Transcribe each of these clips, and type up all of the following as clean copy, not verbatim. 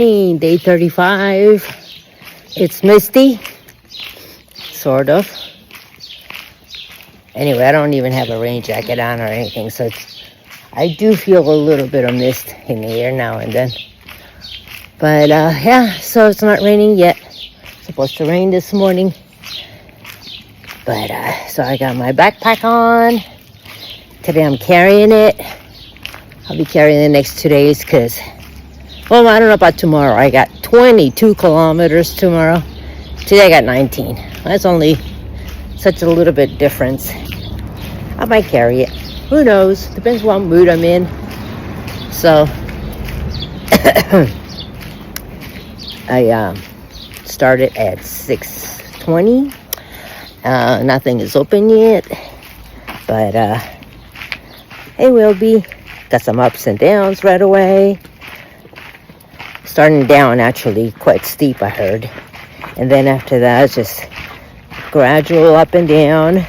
Day 35. It's misty, sort of. Anyway, I don't even have a rain jacket on or anything, so I do feel a little bit of mist in the air now and then. But yeah, so it's not raining yet. It's supposed to rain this morning. But so I got my backpack on. Today I'm carrying it. I'll be carrying it the next 2 days because, well, I don't know about tomorrow. I got 22 kilometers tomorrow. Today I got 19. That's only such a little bit difference. I might carry it. Who knows? Depends what mood I'm in. So I started at 6:20. Nothing is open yet, but it will be. Got some ups and downs right away. Starting down, actually quite steep, I heard, and then after that it's just gradual up and down.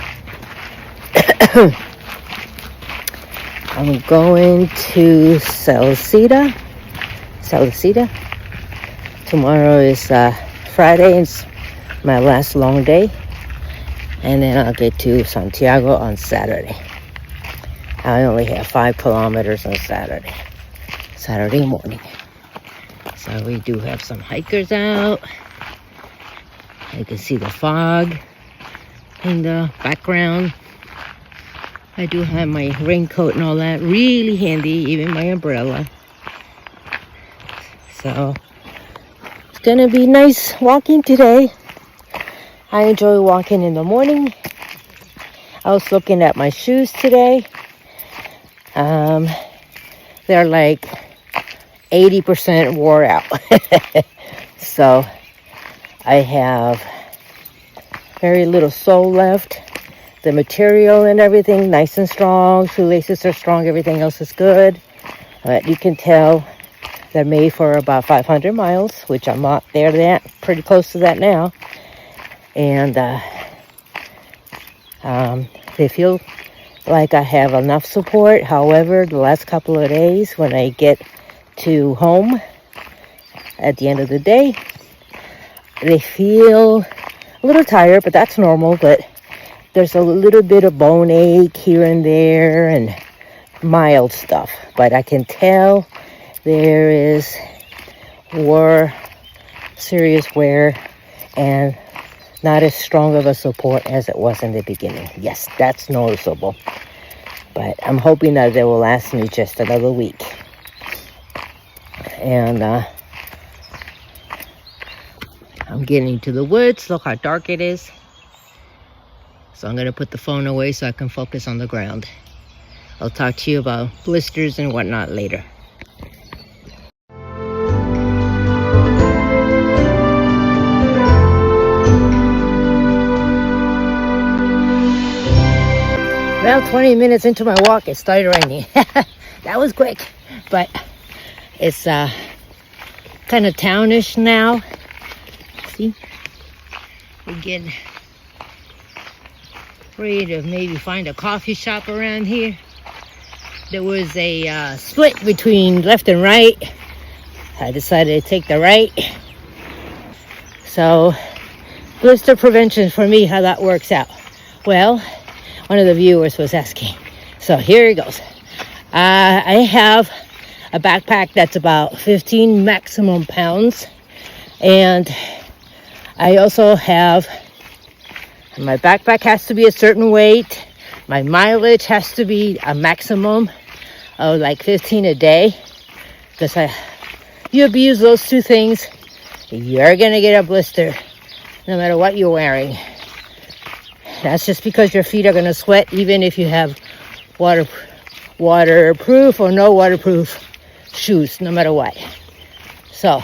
I'm going to Salcida. Tomorrow is Friday. It's my last long day, and then I'll get to Santiago on Saturday. I only have 5 kilometers on Saturday morning. So we do have some hikers out. I can see the fog in the background. I do have my raincoat and all that, really handy, even my umbrella. So it's gonna be nice walking today. I enjoy walking in the morning. I was looking at my shoes today. They're like 80% wore out. So I have very little sole left. The material and everything nice and strong. Shoelaces are strong. Everything else is good. But you can tell they're made for about 500 miles, which I'm not there that pretty close to that now. And they feel like I have enough support. However, the last couple of days when I get to home at the end of the day, they feel a little tired, but that's normal. But there's a little bit of bone ache here and there and mild stuff, but I can tell there is more serious wear and not as strong of a support as it was in the beginning. Yes, that's noticeable, but I'm hoping that they will last me just another week. And I'm getting to the woods. Look how dark it is. So I'm going to put the phone away so I can focus on the ground. I'll talk to you about blisters and whatnot later. Well, 20 minutes into my walk, it started raining. That was quick, but it's kind of townish now. See, we get ready to maybe find a coffee shop around here. There was a split between left and right. I decided to take the right. So, blister prevention for me, how that works out. Well, one of the viewers was asking. So here it goes. I have a backpack that's about 15 maximum pounds. And I also have, my backpack has to be a certain weight. My mileage has to be a maximum of like 15 a day. Because you abuse those two things, you're going to get a blister no matter what you're wearing. That's just because your feet are going to sweat even if you have waterproof or no waterproof shoes, no matter what. So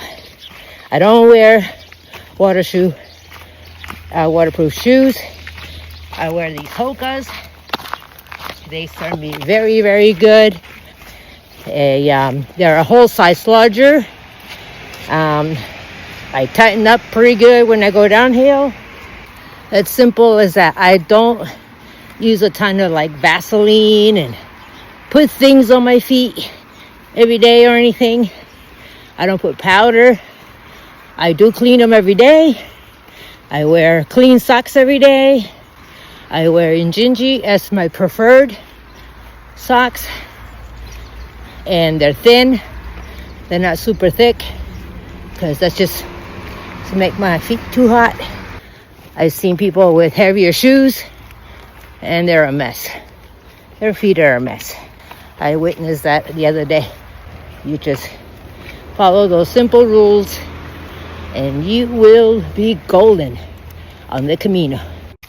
I don't wear waterproof shoes. I wear these Hokas. They serve me very, very good. They're a whole size larger. I tighten up pretty good when I go downhill. It's simple as that. I don't use a ton of like Vaseline and put things on my feet every day or anything. I don't put powder. I do clean them every day. I wear clean socks every day. I wear Injinji as my preferred socks. And they're thin. They're not super thick, because that's just to make my feet too hot. I've seen people with heavier shoes, and they're a mess. Their feet are a mess. I witnessed that the other day. You just follow those simple rules, and you will be golden on the Camino.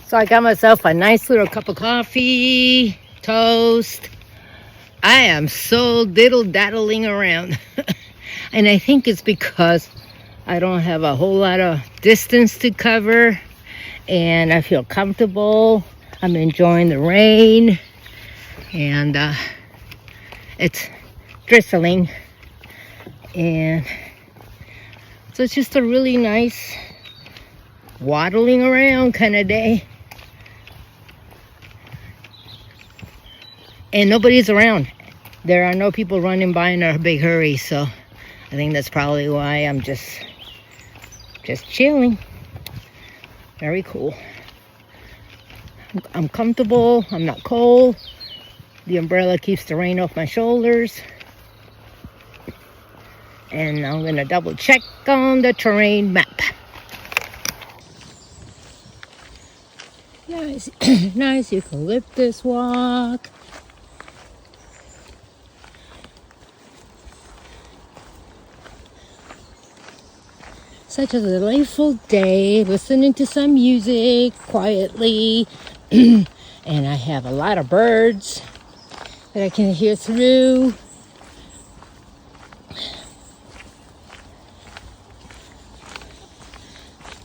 So I got myself a nice little cup of coffee, toast. I am so diddle-daddling around. And I think it's because I don't have a whole lot of distance to cover, and I feel comfortable. I'm enjoying the rain, and it's drizzling, and so it's just a really nice waddling around kind of day. And nobody's around. There are no people running by in a big hurry, so I think that's probably why I'm just chilling. Very cool. I'm comfortable. I'm not cold. The umbrella keeps the rain off my shoulders. And I'm gonna double check on the terrain map. Nice, nice eucalyptus walk. Such a delightful day, listening to some music quietly. And I have a lot of birds that I can hear through.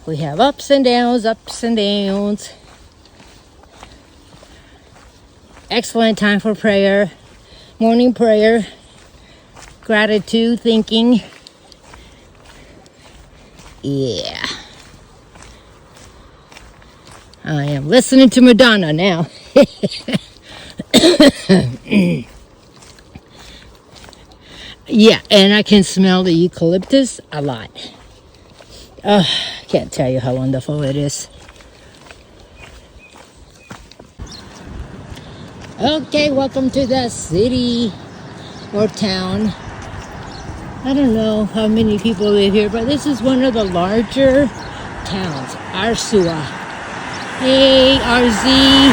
We have ups and downs, ups and downs. Excellent time for prayer, morning prayer, gratitude, thinking. Yeah. I am listening to Madonna now. Yeah, and I can smell the eucalyptus a lot. I can't tell you how wonderful it is. Okay, welcome to the city or town. I don't know how many people live here, but this is one of the larger towns. Arzua. A-R-Z-U-A.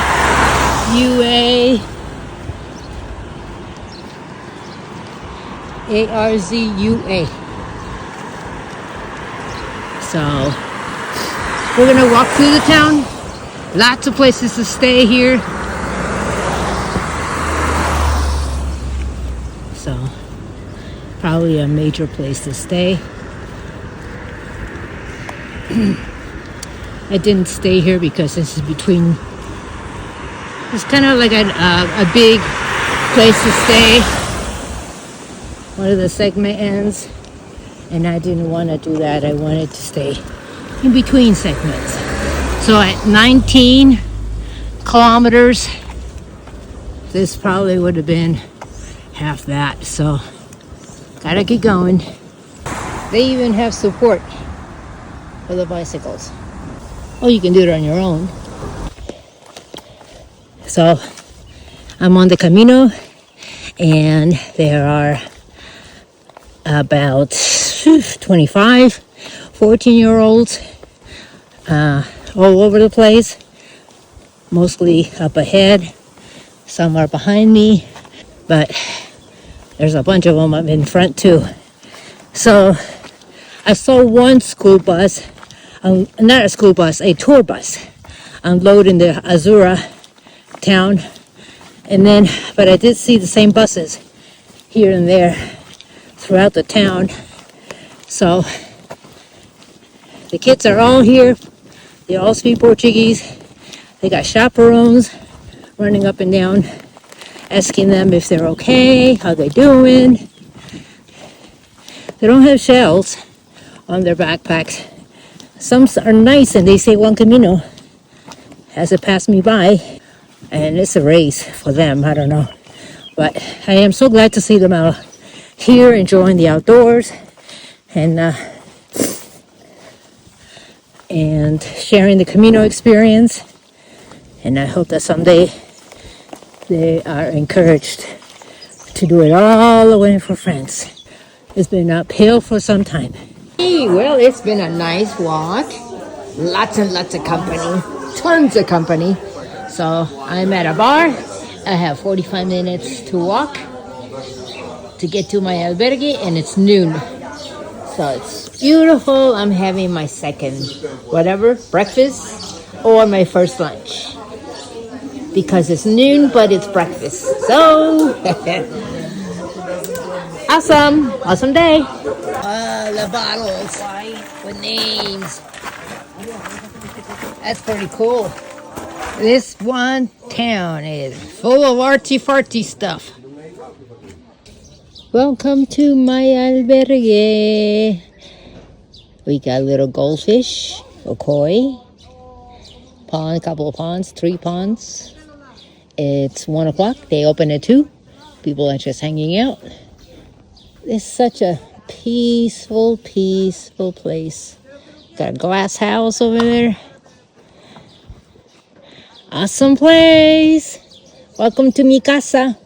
A-R-Z-U-A. So, we're going to walk through the town. Lots of places to stay here. So, probably a major place to stay. I didn't stay here because this is between, it's kind of like a big place to stay. One of the segment ends, and I didn't want to do that. I wanted to stay in between segments. So at 19 kilometers, this probably would have been half that. So gotta keep going. They even have support for the bicycles. Oh, you can do it on your own. So I'm on the Camino, and there are about 25 14-year-olds all over the place, mostly up ahead. Some are behind me, but there's a bunch of them up in front too. So I saw one school bus, not a school bus, a tour bus, unload in the Azura town. And then, but I did see the same buses here and there throughout the town. So the kids are all here. They all speak Portuguese. They got chaperones running up and down, asking them if they're okay, how they doing. They don't have shells on their backpacks. Some are nice, and they say buencamino as it passed me by, and it's a race for them. I don't know, but I am so glad to see them out here enjoying the outdoors. and sharing the Camino experience. And I hope that someday they are encouraged to do it all the way for France. It's been uphill for some time. Hey, well, it's been a nice walk. Lots and lots of company. Tons of company. So I'm at a bar. I have 45 minutes to walk to get to my albergue, and it's noon. So it's beautiful. I'm having my second, breakfast, or my first lunch. Because it's noon, but it's breakfast. So, awesome day. The bottles with names. That's pretty cool. This one town is full of arty-farty stuff. Welcome to my albergue. We got little goldfish, a koi, pond, a couple of ponds, 3 ponds. It's 1 o'clock. They open at 2. People are just hanging out. It's such a peaceful place. Got a glass house over there. Awesome place. Welcome to mi casa,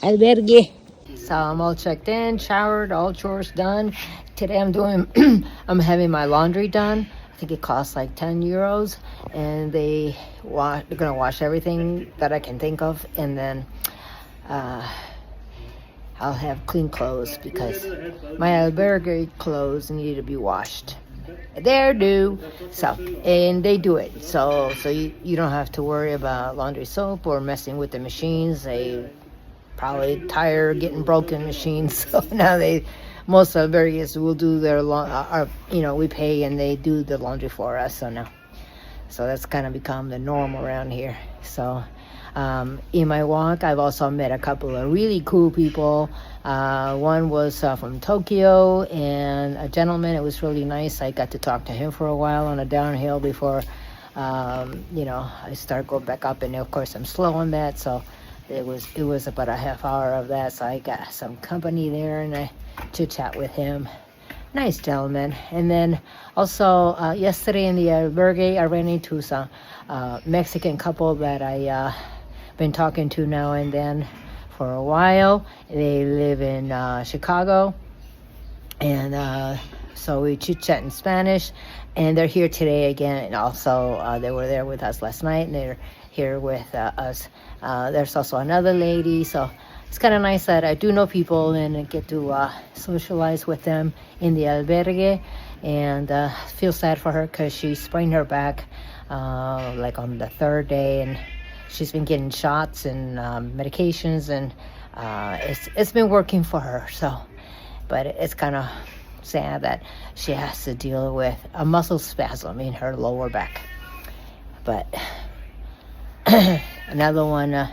albergue. So I'm all checked in, showered, all chores done. Today I'm having my laundry done. I think it costs like 10 euros, and they're gonna wash everything that I can think of, and then I'll have clean clothes because my albergue clothes need to be washed. They're due, and they do it. So you don't have to worry about laundry soap or messing with the machines. They probably tired getting broken machines. So now most albergues will do their we pay and they do the laundry for us. So that's kind of become the norm around here. So in my walk, I've also met a couple of really cool people. One was from Tokyo, and a gentleman. It was really nice. I got to talk to him for a while on a downhill before I start going back up, and of course I'm slow on that, so it was about a half hour of that. So I got some company there, and I chit chat with him. Nice gentleman. And then also yesterday in the albergue, I ran into some Mexican couple that I been talking to now and then for a while. They live in Chicago, and so we chit chat in Spanish, and they're here today again. And also they were there with us last night, and they're here with us. There's also another lady, so it's kind of nice that I do know people and get to socialize with them in the albergue. And feel sad for her because she sprained her back like on the 3rd day, and she's been getting shots and medications, and it's been working for her. So, but it's kind of sad that she has to deal with a muscle spasm in her lower back. But another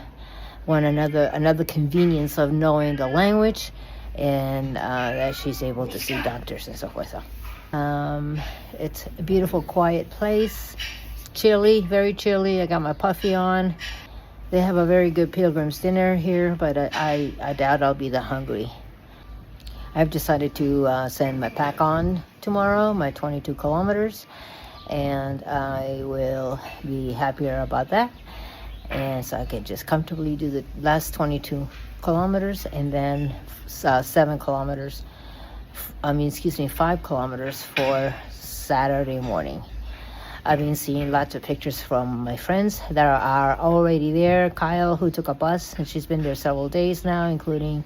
convenience of knowing the language, and that she's able to see doctors and so forth. So it's a beautiful, quiet place. Chilly, very chilly. I got my puffy on. They have a very good pilgrim's dinner here, but I doubt I'll be that hungry. I've decided to send my pack on tomorrow, my 22 kilometers, and I will be happier about that. And so I can just comfortably do the last 22 kilometers, and then 5 kilometers for Saturday morning. I've been seeing lots of pictures from my friends that are already there. Kyle, who took a bus, and she's been there several days now, including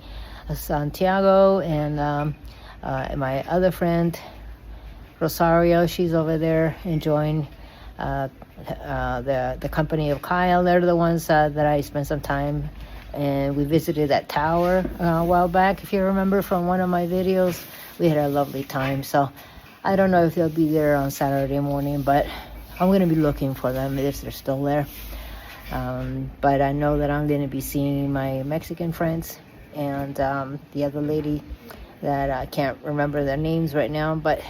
Santiago, and my other friend, Rosario, she's over there enjoying the company of Kyle. They're the ones that I spent some time, and we visited that tower a while back. If you remember from one of my videos, we had a lovely time. So I don't know if they'll be there on Saturday morning, but I'm going to be looking for them if they're still there. But I know that I'm going to be seeing my Mexican friends and the other lady that I can't remember their names right now, but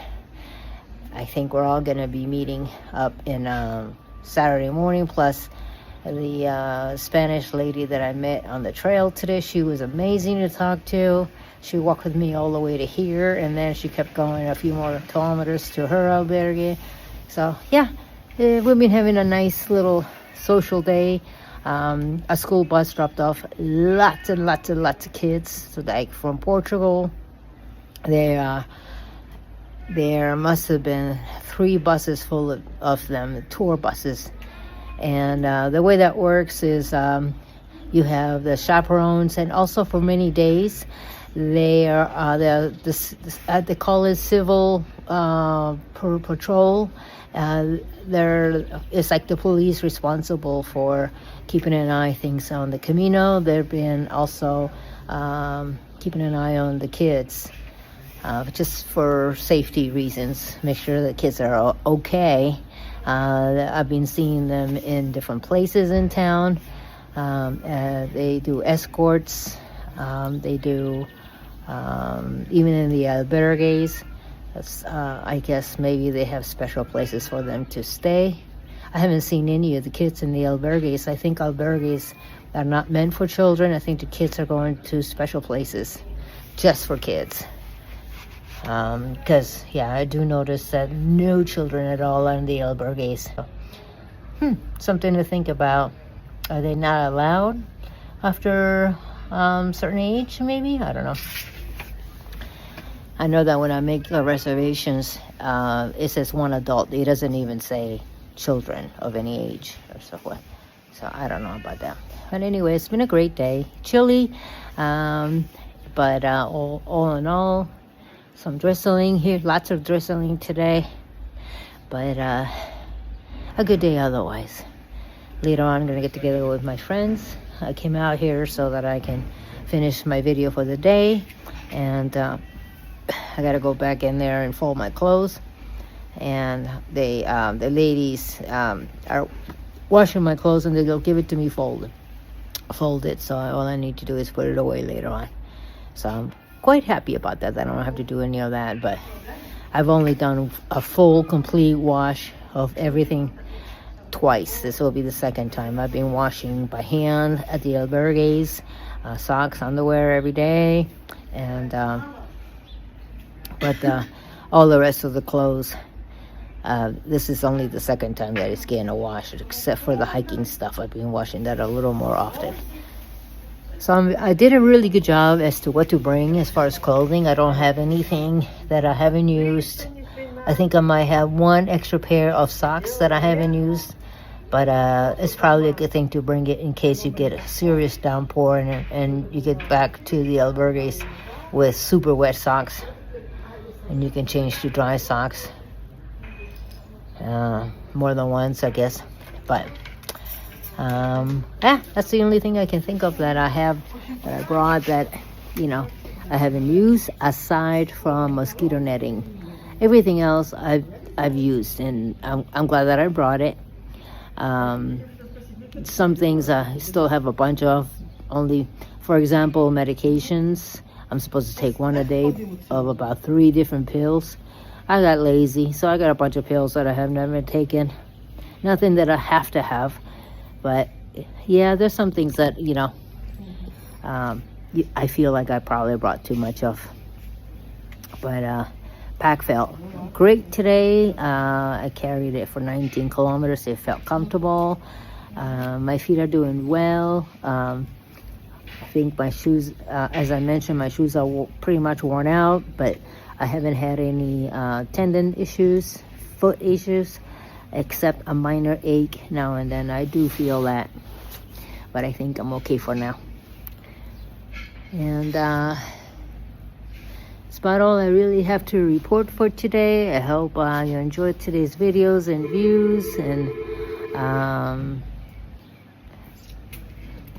I think we're all going to be meeting up in Saturday morning, plus the Spanish lady that I met on the trail today. She was amazing to talk to. She walked with me all the way to here, and then she kept going a few more kilometers to her albergue. So yeah, we've been having a nice little social day. A school bus dropped off lots and lots and lots of kids. So like from Portugal, there must have been 3 buses full of them, tour buses. And the way that works is you have the chaperones, and also for many days they call it civil patrol. It's like the police responsible for keeping an eye things on the Camino. They've been also keeping an eye on the kids, just for safety reasons. Make sure the kids are okay. I've been seeing them in different places in town. They do escorts. They do even in the albergues. I guess maybe they have special places for them to stay. I haven't seen any of the kids in the albergues. I think albergues are not meant for children. I think the kids are going to special places just for kids. Because, yeah, I do notice that no children at all are in the albergues. Something to think about. Are they not allowed after certain age, maybe? I don't know. I know that when I make reservations, it says 1 adult. It doesn't even say children of any age or so forth. So I don't know about that. But anyway, it's been a great day. Chilly, but all in all, some drizzling here. Lots of drizzling today. But a good day otherwise. Later on, I'm going to get together with my friends. I came out here so that I can finish my video for the day. And I got to go back in there and fold my clothes. And the ladies are washing my clothes, and they'll give it to me folded. So all I need to do is put it away later on. So I'm quite happy about that. I don't have to do any of that. But I've only done a full, complete wash of everything twice. This will be the second time. I've been washing by hand at the albergues, socks, underwear every day, and but all the rest of the clothes, this is only the second time that it's getting a wash, except for the hiking stuff. I've been washing that a little more often. So I did a really good job as to what to bring as far as clothing. I don't have anything that I haven't used. I think I might have 1 extra pair of socks that I haven't used. But it's probably a good thing to bring it in case you get a serious downpour and you get back to the albergues with super wet socks. And you can change to dry socks. More than once, I guess. But that's the only thing I can think of that I brought that, I haven't used aside from mosquito netting. Everything else I've used, and I'm glad that I brought it. Some things I still have a bunch of. Only, for example, medications. I'm supposed to take 1 a day of about 3 different pills. I got lazy, so I got a bunch of pills that I have never taken. Nothing that I have to have. But yeah, there's some things that, I feel like I probably brought too much of. But pack felt great today. I carried it for 19 kilometers. It felt comfortable. My feet are doing well. I think my shoes, as I mentioned, my shoes are pretty much worn out, but I haven't had any tendon issues, foot issues, except a minor ache now and then. I do feel that, but I think I'm okay for now. And that's about all I really have to report for today. I hope you enjoyed today's videos and views, and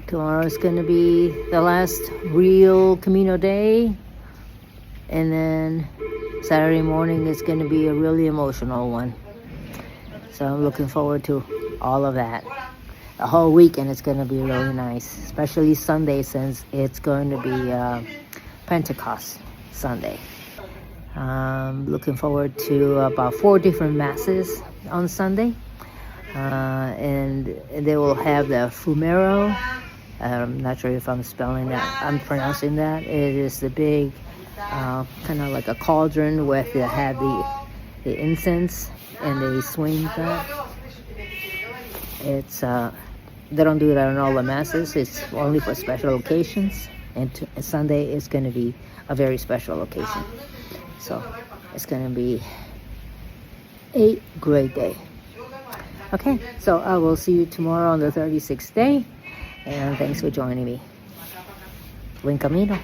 tomorrow is going to be the last real Camino day, and then Saturday morning is going to be a really emotional one. So I'm looking forward to all of that. The whole weekend is going to be really nice, especially Sunday, since it's going to be Pentecost Sunday. Looking forward to about 4 different masses on Sunday, and they will have the Fumero I'm not sure if I'm pronouncing that. It is the big, kind of like a cauldron where they have the incense and they swing that. It's they don't do that on all the masses. It's only for special occasions. And Sunday is going to be a very special occasion. So it's going to be a great day. Okay, so I will see you tomorrow on the 36th day. And thanks for joining me. Buen camino.